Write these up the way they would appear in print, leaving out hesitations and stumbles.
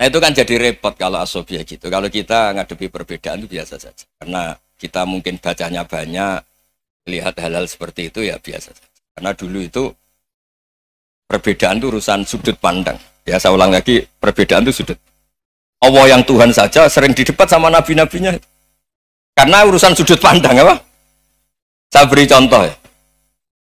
Nah itu kan jadi repot kalau asobia gitu. Kalau kita ngadepi perbedaan itu biasa saja. Karena kita mungkin bacanya banyak, lihat hal-hal seperti itu ya biasa saja. Karena dulu itu perbedaan itu urusan sudut pandang. Ya saya ulang lagi, perbedaan itu sudut. Allah yang Tuhan saja sering didebat sama nabi-nabinya. Karena urusan sudut pandang apa? Saya beri contoh ya.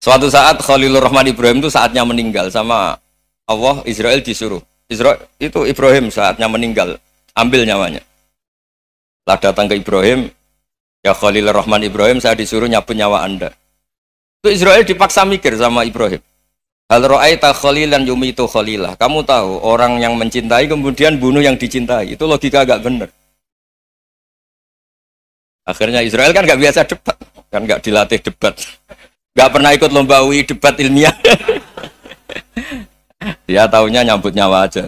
Suatu saat Khalilur Rahman Ibrahim itu saatnya meninggal sama Allah, Israel disuruh. Israel itu Ibrahim saatnya meninggal, ambil nyawanya. Lah datang ke Ibrahim, ya Khalilur Rahman Ibrahim, saya disuruh nyabut nyawa Anda. Itu Israel dipaksa mikir sama Ibrahim. Hal ra'aita khalilan yumitu khalilah. Kamu tahu orang yang mencintai kemudian bunuh yang dicintai. Itu logika agak benar. Akhirnya Israel kan nggak biasa debat, kan nggak dilatih debat, nggak pernah ikut lomba UI debat ilmiah. Dia taunya nyambut nyawa aja.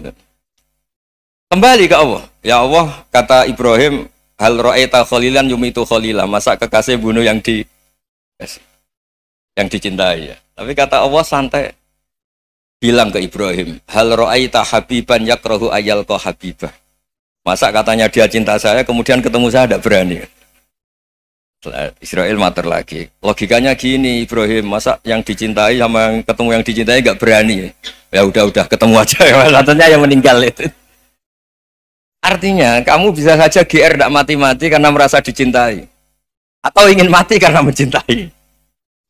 Kembali ke Allah. Ya Allah, kata Ibrahim, hal ra'aita khalilan yumitu khalilah. Masa kekasih bunuh yang dicintai ya. Tapi kata Allah santai. Bilang ke Ibrahim, hal ra'aita habiban yakrahu ayyalqa habibah. Masa katanya dia cinta saya, kemudian ketemu saya tidak berani. Israel mater lagi. Logikanya gini, Ibrahim, masa yang dicintai sama yang ketemu yang dicintai nggak berani? Ya udah ketemu aja. Satunya yang meninggal itu. Artinya kamu bisa saja GR tidak mati-mati karena merasa dicintai, atau ingin mati karena mencintai.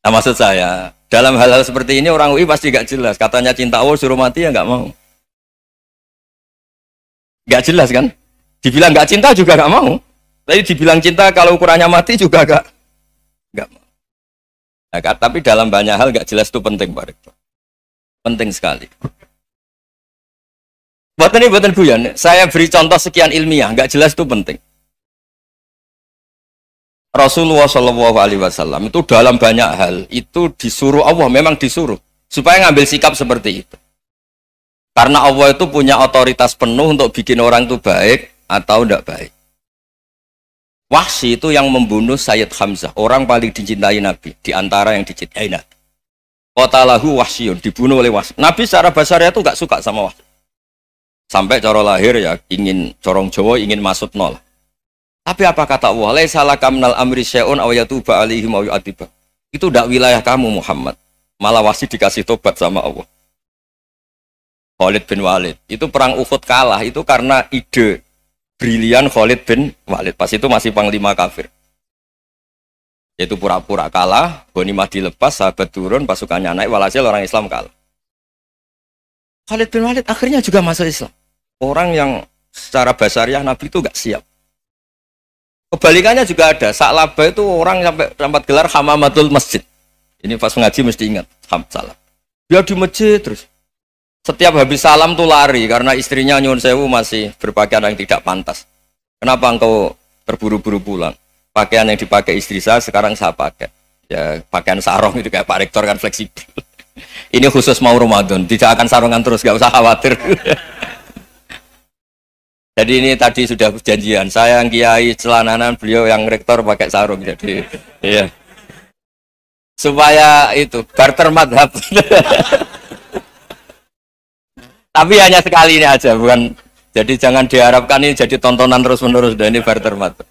Nah maksud saya, dalam hal-hal seperti ini orang UI pasti nggak jelas. Katanya cinta Allah suruh mati ya nggak mau. Nggak jelas kan? Dibilang nggak cinta juga nggak mau. Tapi dibilang cinta kalau ukurannya mati juga nggak mau. Nah, tapi dalam banyak hal nggak jelas itu penting, Pak Rektor. Penting sekali. Buatan guyon. Saya beri contoh sekian ilmiah, nggak jelas itu penting. Rasulullah Shallallahu Alaihi Wasallam itu dalam banyak hal itu disuruh Allah, memang disuruh supaya ngambil sikap seperti itu. Karena Allah itu punya otoritas penuh untuk bikin orang itu baik atau tidak baik. Wahsy itu yang membunuh Sayyid Hamzah, orang paling dicintai Nabi, di antara yang dicintai Nabi. Qatalahu Wahsyun, dibunuh oleh Wahsy. Nabi secara basarnya itu nggak suka sama Wahsy. Sampai cara lahir ya ingin corong Jawa, ingin masuk nol. Tapi apa kata Allah? Laisa laka minal amri syai'un aw yatuba alaihim aw yu'adziba. Itu tidak wilayah kamu Muhammad. Malah Wahsy dikasih tobat sama Allah. Khalid bin Walid, itu perang Uhud kalah itu karena ide brilian Khalid bin Walid. Pas itu masih panglima kafir. Yaitu pura-pura kalah, ghanimah dilepas, sahabat turun, pasukannya naik, walhasil orang Islam kalah. Khalid bin Walid akhirnya juga masuk Islam. Orang yang secara basariah Nabi itu gak siap. Kebalikannya juga ada. Sa'labah itu orang sampai dapat gelar Hamamatul Masjid. Ini pas ngaji mesti ingat. Salah. Dia di masjid terus. Setiap habis salam tuh lari karena istrinya nyuwun sewu masih berpakaian yang tidak pantas. Kenapa engkau terburu-buru pulang? Pakaian yang dipakai istri saya sekarang saya pakai. Ya pakaian sarung itu kayak Pak Rektor kan fleksibel. Ini khusus mau Ramadan, tidak akan sarungan terus, gak usah khawatir. Jadi ini tadi sudah perjanjian. Saya yang kiai celananan, beliau yang rektor pakai sarung. Jadi iya. Supaya itu barter madhab. Tapi hanya sekali ini aja, bukan. Jadi jangan diharapkan ini jadi tontonan terus-menerus. Dan ini barter madhab.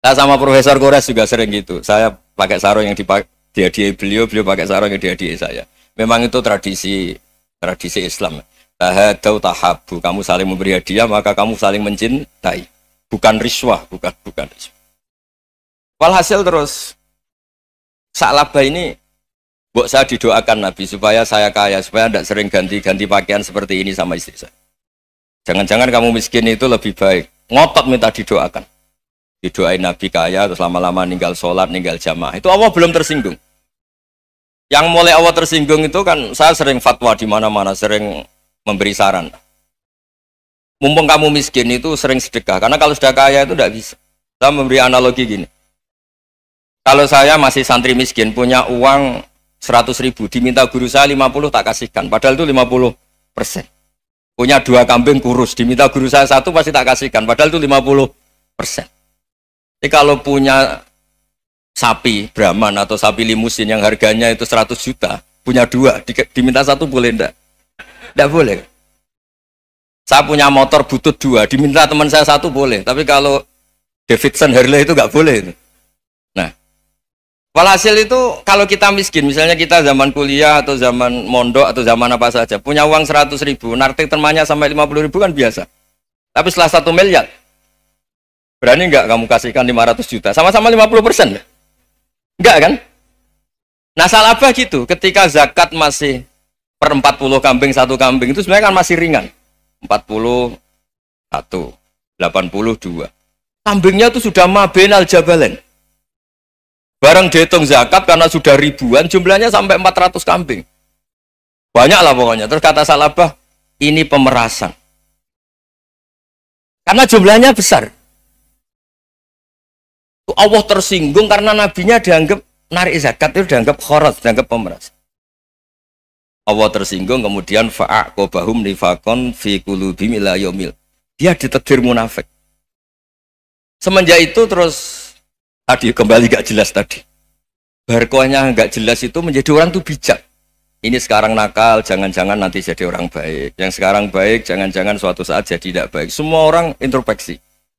Saya sama Profesor Kores juga sering gitu. Saya pakai sarung yang dihadiahi beliau pakai sarung yang dihadiahi saya. Memang itu tradisi Islam. Tahadau tahabu, kamu saling memberi hadiah maka kamu saling mencintai. Bukan riswah, bukan riswah. Walhasil terus Sa'labah ini saya didoakan Nabi supaya saya kaya, supaya tidak sering ganti-ganti pakaian seperti ini sama istri saya. Jangan-jangan kamu miskin itu lebih baik. Ngotot minta didoakan. Didoain Nabi kaya, terus lama-lama ninggal sholat, ninggal jamaah. Itu Allah belum tersinggung. Yang mulai Allah tersinggung itu kan saya sering fatwa di mana-mana, sering memberi saran. Mumpung kamu miskin itu sering sedekah. Karena kalau sudah kaya itu tidak bisa. Saya memberi analogi gini. Kalau saya masih santri miskin, punya uang 100.000, diminta guru saya 50 tak kasihkan, padahal itu 50%. Punya 2 kambing kurus, diminta guru saya 1 pasti tak kasihkan, padahal itu 50%. Jadi kalau punya sapi Brahman atau sapi limusin yang harganya itu 100 juta, punya 2, diminta 1 boleh enggak? Enggak boleh. Saya punya motor butut 2, diminta teman saya 1 boleh, tapi kalau Davidson Harley itu nggak boleh itu. Nah, walhasil itu kalau kita miskin, misalnya kita zaman kuliah atau zaman mondok atau zaman apa saja, punya uang 100.000, narik temannya sampai 50.000 kan biasa. Tapi setelah 1 miliar, berani nggak kamu kasihkan 500 juta? Sama-sama 50%? Enggak kan? Nah salah apa gitu, ketika zakat masih per 40 kambing 1 kambing itu sebenarnya kan masih ringan. 41, 82. Kambingnya itu sudah mabenal jabalen. Barang dihitung zakat karena sudah ribuan, jumlahnya sampai 400 kambing. Banyak lah pokoknya. Terus kata Salabah, ini pemerasan. Karena jumlahnya besar. Allah tersinggung karena nabinya dianggap narik zakat itu dianggap khorat, dianggap pemeras. Allah tersinggung kemudian fa'aqobahum nifakon fi qulubihim ila yaumil. Dia ditakdir munafik. Semenjak itu terus tadi kembali gak jelas tadi. Barkohnya gak jelas itu menjadi orang tuh bijak. Ini sekarang nakal, jangan-jangan nanti jadi orang baik. Yang sekarang baik, jangan-jangan suatu saat jadi tidak baik. Semua orang introspeksi.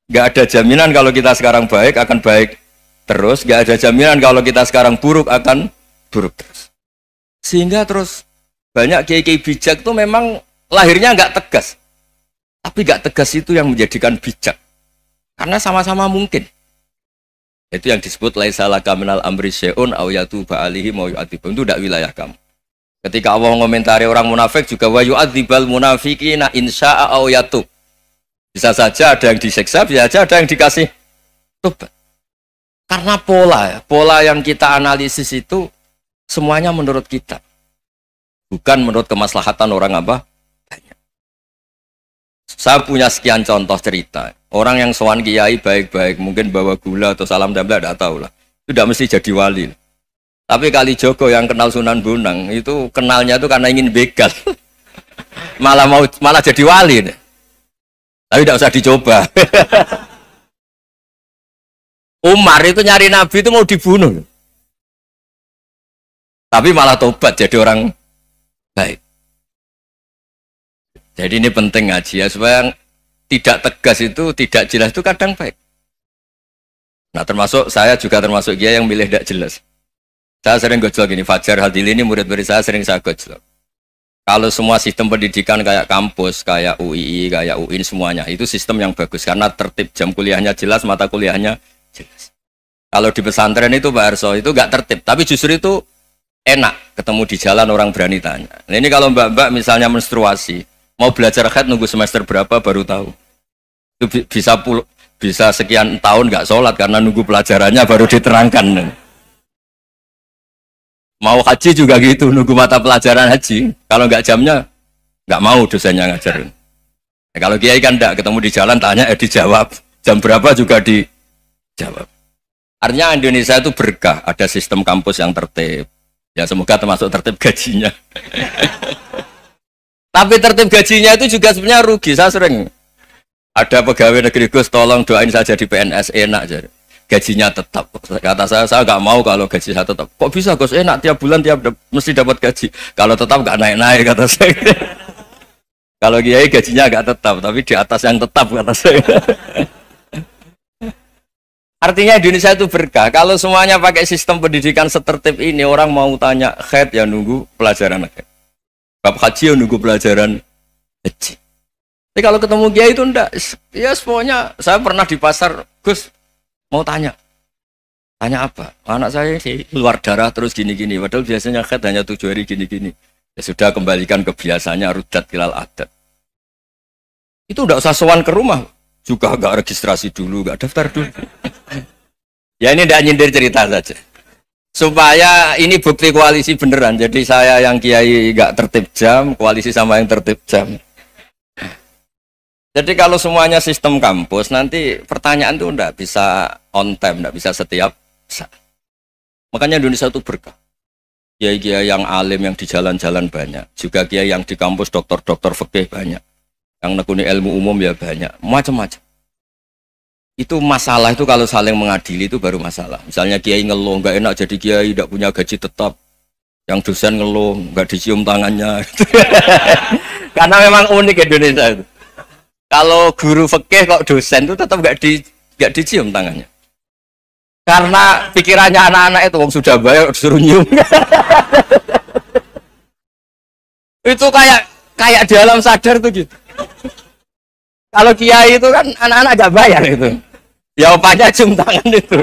Gak ada jaminan kalau kita sekarang baik akan baik terus. Gak ada jaminan kalau kita sekarang buruk akan buruk terus. Sehingga terus banyak kiai-kiai bijak tuh memang lahirnya gak tegas. Tapi gak tegas itu yang menjadikan bijak. Karena sama-sama mungkin. Itu yang disebut laisa laka minal amri syai'un aw yatuba alihi mau yu'adzibum. Itu tidak wilayah kamu. Ketika Allah mengomentari orang munafik juga wa yu'adzibal munafiqina insya'a aw yatub. Bisa saja ada yang disiksa, bisa saja ada yang dikasih tobat. Karena pola yang kita analisis itu semuanya menurut kita. Bukan menurut kemaslahatan orang apa? Banyak. Saya punya sekian contoh cerita. Orang yang sowan kiai baik-baik, mungkin bawa gula atau salam tempel, tidak tahu lah. Itu tidak mesti jadi wali. Tapi Kali Joko yang kenal Sunan Bonang, itu kenalnya itu karena ingin begal. malah jadi wali. Tapi tidak usah dicoba. Umar itu nyari Nabi itu mau dibunuh. Tapi malah tobat jadi orang baik. Jadi ini penting ngaji ya, supaya tidak tegas itu, tidak jelas itu kadang baik. Nah termasuk saya juga termasuk dia yang milih tidak jelas. Saya sering gojlok gini, Fajar Hadili ini murid-murid saya sering saya gojlok. Kalau semua sistem pendidikan kayak kampus, kayak UII, kayak UIN semuanya, itu sistem yang bagus. Karena tertib, jam kuliahnya jelas, mata kuliahnya jelas. Kalau di pesantren itu Pak Arso, itu nggak tertib. Tapi justru itu enak, ketemu di jalan orang berani tanya. Nah ini kalau mbak-mbak misalnya menstruasi, mau belajar haid nunggu semester berapa baru tahu. Itu bisa sekian tahun nggak sholat karena nunggu pelajarannya baru diterangkan. Mau haji juga gitu, nunggu mata pelajaran haji. Kalau nggak jamnya, nggak mau dosennya ngajarin. Nah, kalau kiai kan nggak ketemu di jalan, tanya dijawab. Jam berapa juga dijawab. Artinya Indonesia itu berkah, ada sistem kampus yang tertib. Ya semoga termasuk tertib gajinya. Tapi tertib gajinya itu juga sebenarnya rugi. Saya sering ada pegawai negeri Gus, tolong doain saja di PNS enak jadi. Gajinya tetap. Kata saya nggak mau kalau gaji saya tetap. Kok bisa Gus enak tiap bulan mesti dapat gaji. Kalau tetap nggak naik-naik kata saya. Kalau kiai gajinya nggak tetap, tapi di atas yang tetap kata saya. Artinya Indonesia itu berkah. Kalau semuanya pakai sistem pendidikan setertib ini, orang mau tanya haid ya nunggu pelajaran haid. Bab haji ya nunggu pelajaran haji. Tapi kalau ketemu kiai itu enggak. Ya pokoknya saya pernah di pasar, Gus mau tanya apa? Anak saya sih keluar darah terus gini-gini. Padahal biasanya haid hanya 7 hari gini-gini. Ya sudah kembalikan ke biasanya rudat kilal adat. Itu enggak usah sowan ke rumah. Juga enggak registrasi dulu, enggak daftar dulu. Ya ini enggak nyindir cerita saja. Supaya ini bukti koalisi beneran. Jadi saya yang kiai enggak tertib jam, koalisi sama yang tertib jam. Jadi kalau semuanya sistem kampus, nanti pertanyaan itu enggak bisa on time, enggak bisa setiap saat. Makanya Indonesia itu berkah. Kiai-kiai yang alim yang di jalan-jalan banyak. Juga kiai yang di kampus dokter-dokter fikih banyak. Yang nekuni ilmu umum ya banyak. Macam-macam. Itu masalah itu kalau saling mengadili itu baru masalah. Misalnya kiai ngeluh, enggak enak jadi kiai, enggak punya gaji tetap. Yang dosen ngeluh, enggak dicium tangannya. Karena memang unik Indonesia itu. Kalau guru fikih kok dosen itu tetap nggak dicium tangannya. Karena pikirannya anak-anak itu wong sudah bayar disuruh nyium. Itu kayak di alam sadar tuh gitu. Kalau kiai itu kan anak-anak gak bayar itu. Ya opanya cium tangan itu.